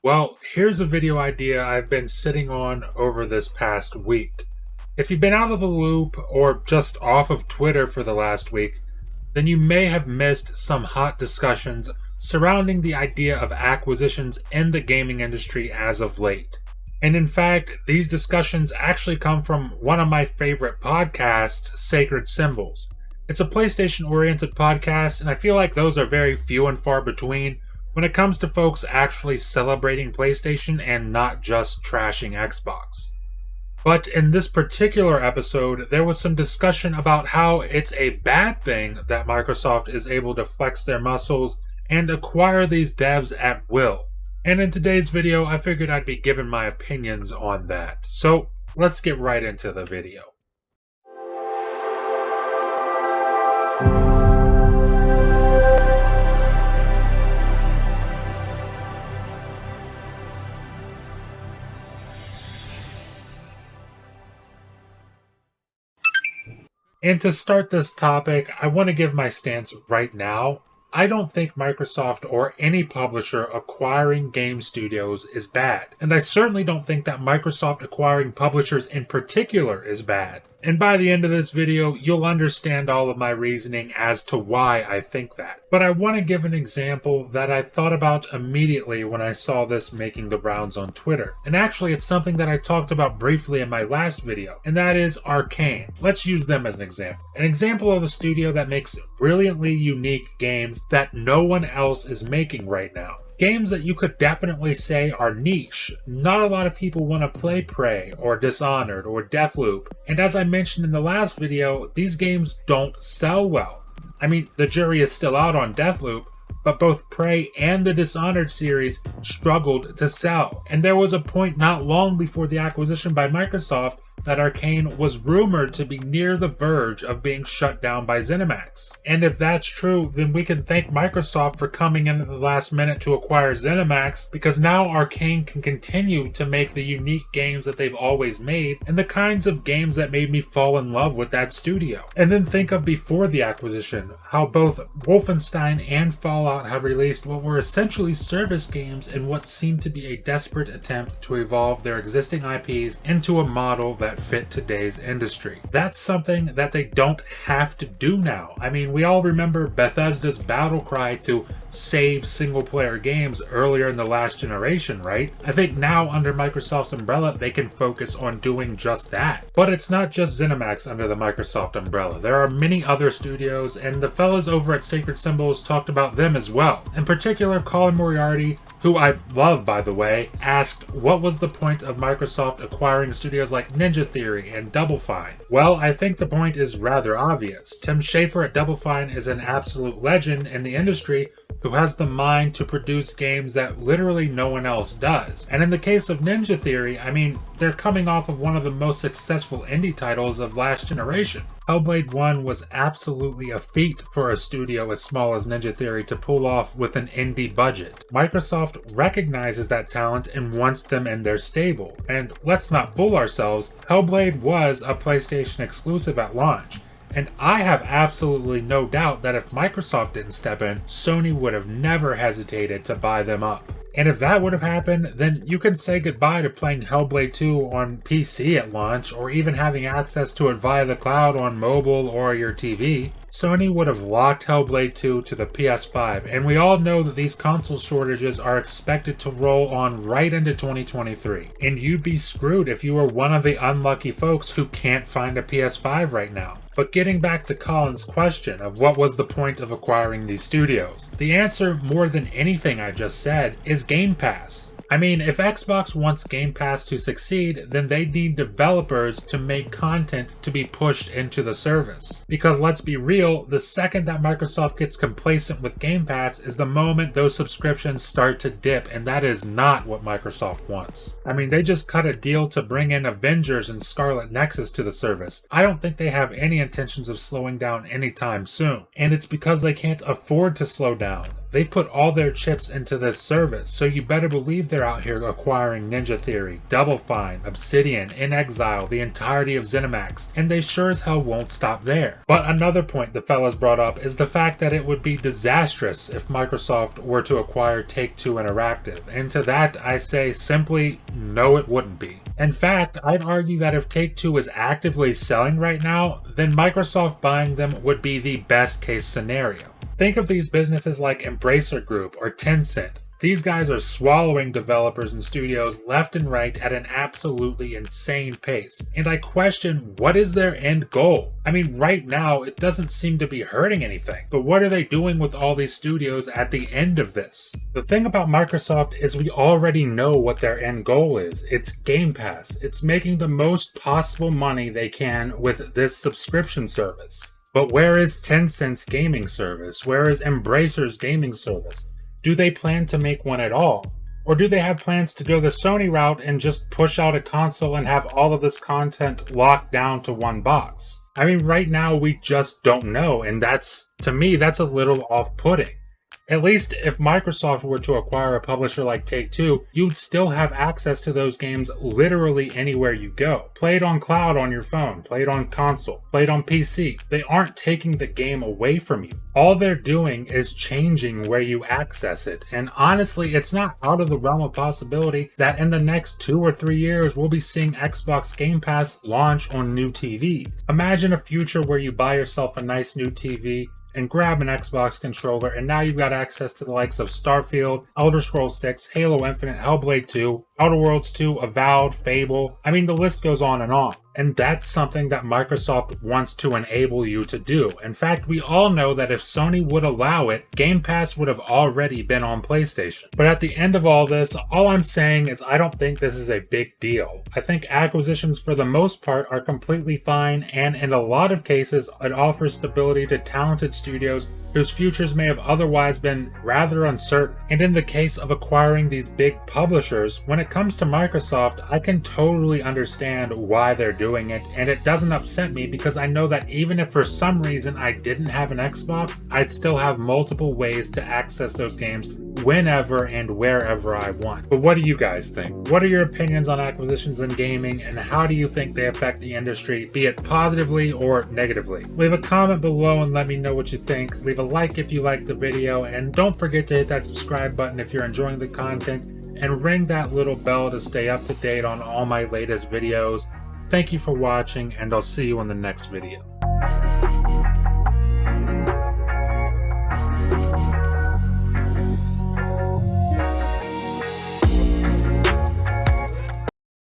Well, here's a video idea I've been sitting on over this past week. If you've been out of the loop or just off of Twitter for the last week, then you may have missed some hot discussions surrounding the idea of acquisitions in the gaming industry as of late. And in fact, these discussions actually come from one of my favorite podcasts, Sacred Symbols. It's a PlayStation oriented podcast, and I feel like those are very few and far between when it comes to folks actually celebrating PlayStation and not just trashing Xbox. But in this particular episode, there was some discussion about how it's a bad thing that Microsoft is able to flex their muscles and acquire these devs at will. And in today's video, I figured I'd be giving my opinions on that. So let's get right into the video. And to start this topic, I want to give my stance right now. I don't think Microsoft or any publisher acquiring game studios is bad. And I certainly don't think that Microsoft acquiring publishers in particular is bad. And by the end of this video, you'll understand all of my reasoning as to why I think that. But I want to give an example that I thought about immediately when I saw this making the rounds on Twitter. And actually, it's something that I talked about briefly in my last video, and that is Arcane. Let's use them as an example. An example of a studio that makes brilliantly unique games that no one else is making right now. Games that you could definitely say are niche. Not a lot of people want to play Prey or Dishonored or Deathloop. And as I mentioned in the last video, these games don't sell well. I mean, the jury is still out on Deathloop, but both Prey and the Dishonored series struggled to sell. And there was a point not long before the acquisition by Microsoft that Arcane was rumored to be near the verge of being shut down by ZeniMax. And if that's true, then we can thank Microsoft for coming in at the last minute to acquire ZeniMax, because now Arcane can continue to make the unique games that they've always made and the kinds of games that made me fall in love with that studio. And then think of before the acquisition, how both Wolfenstein and Fallout have released what were essentially service games in what seemed to be a desperate attempt to evolve their existing IPs into a model that fit today's industry. That's something that they don't have to do now. I mean, we all remember Bethesda's battle cry to save single-player games earlier in the last generation, right? I think now under Microsoft's umbrella, they can focus on doing just that. But it's not just ZeniMax under the Microsoft umbrella. There are many other studios, and the fellas over at Sacred Symbols talked about them as well. In particular, Colin Moriarty, who I love, by the way, asked what was the point of Microsoft acquiring studios like Ninja Theory and Double Fine. Well, I think the point is rather obvious. Tim Schafer at Double Fine is an absolute legend in the industry who has the mind to produce games that literally no one else does. And in the case of Ninja Theory, I mean, they're coming off of one of the most successful indie titles of last generation. Hellblade 1 was absolutely a feat for a studio as small as Ninja Theory to pull off with an indie budget. Microsoft recognizes that talent and wants them in their stable. And let's not fool ourselves, Hellblade was a PlayStation exclusive at launch. And I have absolutely no doubt that if Microsoft didn't step in, Sony would have never hesitated to buy them up. And if that would have happened, then you can say goodbye to playing Hellblade 2 on PC at launch, or even having access to it via the cloud on mobile or your TV. Sony would have locked Hellblade 2 to the PS5, and we all know that these console shortages are expected to roll on right into 2023. And you'd be screwed if you were one of the unlucky folks who can't find a PS5 right now. But getting back to Colin's question of what was the point of acquiring these studios, the answer, more than anything I just said, is Game Pass. I mean, if Xbox wants Game Pass to succeed, then they need developers to make content to be pushed into the service. Because let's be real, the second that Microsoft gets complacent with Game Pass is the moment those subscriptions start to dip, and that is not what Microsoft wants. I mean, they just cut a deal to bring in Avengers and Scarlet Nexus to the service. I don't think they have any intentions of slowing down anytime soon. And it's because they can't afford to slow down. They put all their chips into this service, so you better believe they're out here acquiring Ninja Theory, Double Fine, Obsidian, inXile, the entirety of ZeniMax, and they sure as hell won't stop there. But another point the fellas brought up is the fact that it would be disastrous if Microsoft were to acquire Take-Two Interactive, and to that I say simply, no it wouldn't be. In fact, I'd argue that if Take-Two is actively selling right now, then Microsoft buying them would be the best case scenario. Think of these businesses like Embracer Group or Tencent. These guys are swallowing developers and studios left and right at an absolutely insane pace. And I question, what is their end goal? I mean, right now, it doesn't seem to be hurting anything. But what are they doing with all these studios at the end of this? The thing about Microsoft is we already know what their end goal is. It's Game Pass. It's making the most possible money they can with this subscription service. But where is Tencent's gaming service? Where is Embracer's gaming service? Do they plan to make one at all? Or do they have plans to go the Sony route and just push out a console and have all of this content locked down to one box? I mean, right now we just don't know, and to me, that's a little off-putting. At least if Microsoft were to acquire a publisher like Take-Two, you'd still have access to those games literally anywhere you go. Play it on cloud on your phone, play it on console, play it on PC. They aren't taking the game away from you. All they're doing is changing where you access it. And honestly, it's not out of the realm of possibility that in the next 2 or 3 years, we'll be seeing Xbox Game Pass launch on new TVs. Imagine a future where you buy yourself a nice new TV, and grab an Xbox controller, and now you've got access to the likes of Starfield, Elder Scrolls 6, Halo Infinite, Hellblade 2, Outer Worlds 2, Avowed, Fable. I mean, the list goes on. And that's something that Microsoft wants to enable you to do. In fact, we all know that if Sony would allow it, Game Pass would have already been on PlayStation. But at the end of all this, all I'm saying is I don't think this is a big deal. I think acquisitions for the most part are completely fine, and in a lot of cases, it offers stability to talented studios whose futures may have otherwise been rather uncertain. And in the case of acquiring these big publishers, when it comes to Microsoft, I can totally understand why they're doing it, and it doesn't upset me because I know that even if for some reason I didn't have an Xbox, I'd still have multiple ways to access those games whenever and wherever I want. But what do you guys think? What are your opinions on acquisitions in gaming, and how do you think they affect the industry, be it positively or negatively? Leave a comment below and let me know what you think. Leave a like if you liked the video, and don't forget to hit that subscribe button if you're enjoying the content, and ring that little bell to stay up to date on all my latest videos. Thank you for watching, and I'll see you in the next video.